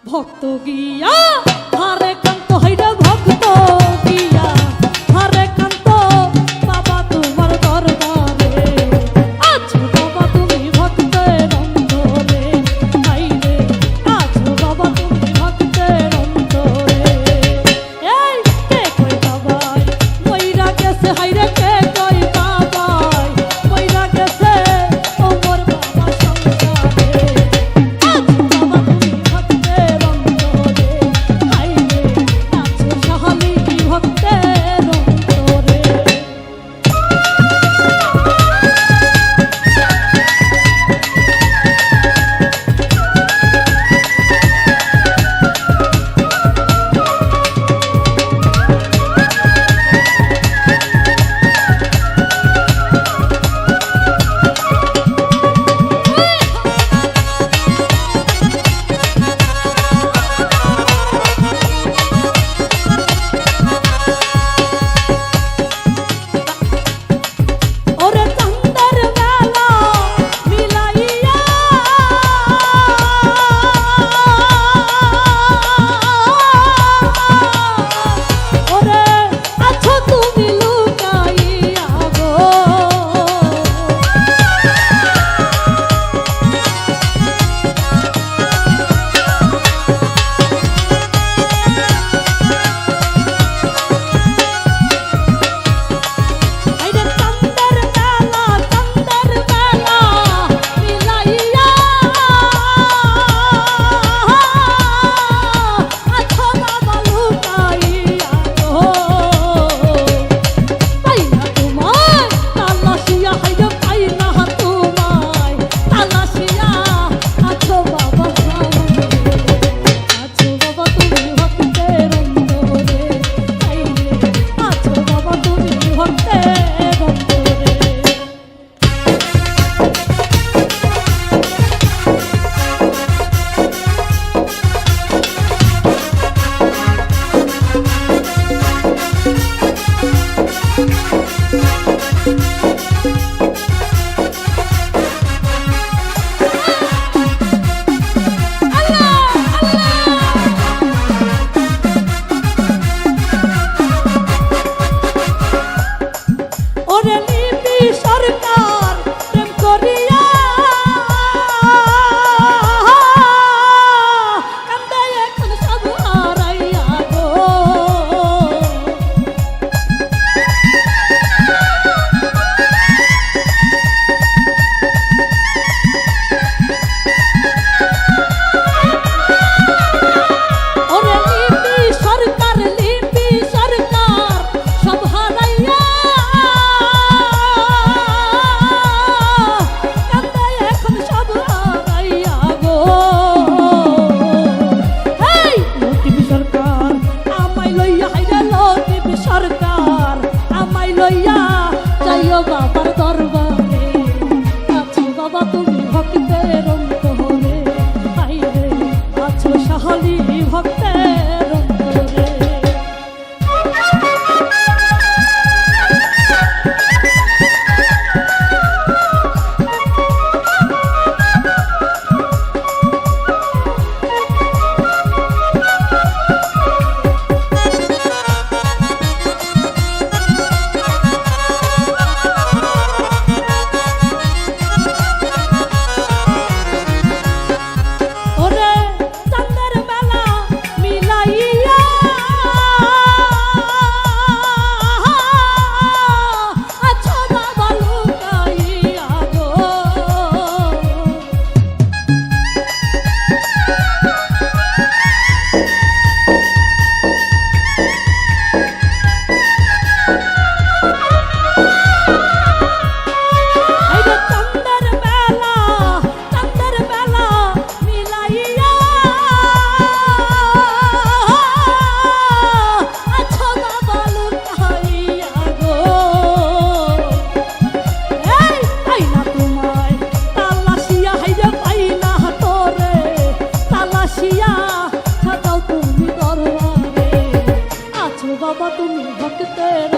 ভক্ত গিয়া হারে কান্ত হইরে ভক্ত গিয়া হারে কান্ত বাবা তোমার দরবারে আছো বাবা তুমি ভক্তের অন্তরে হাইরে আছো বাবা তুমি ভক্তের অন্তরে এই কে কই বাবাই মইরা গেছে হাইরে কে কই বাবাই মইরা গেছে ও মোর বাবা সংসারে আছো বাবা তুমি ভক্তের অন্তরে হাইরে আছো সহালি ভক্তের অন্তরে ওরে চাঁদের বেলা মিলাইয়া ওরে আছো তুমি লুকাইয়া গো আইরে চাঁদের বেলা মিলাইয়া আছো বাবা লুকাইয়া গো পাইনা তোমায় তালাশিয়া হাইরে পাইনা তোমায় তালাশিয়া আছো বাবা আছো বাবা তুমি ভক্তের অন্তরে হাইরে আছো বাবা তুমি ভক্তের অন্তরে ওরে লিপি সরকার প্রেম করিয়া কান্দে এখন সব হারাইয়া গো ওরে লিপি সরকার সব হারাইয়া কান্দে এখন সব হারাইয়া গো এই লতিফ সরকার আমায় লইয়া হাইরে লতিফ সরকার আমায় লইয়া যাইও বাবার দরবারে আছো বাবা তুমি ভক্তের অন্তরে হাইরে আছো সহালি ভক্তের অন্তরে ওরে চাঁদের বেলা মিলাইয়া আছো বাবা লুকাইয়া গো আইরে চাঁদের বেলা মিলাইয়া আছো বাবা লুকাইয়া গো এই পাইনা তোমায় তালাশিয়া হাইরে পাইনা তোরে তালাশিয়া ছাড়াও তুমি দরবারে আছো বাবা তুমি ভক্তের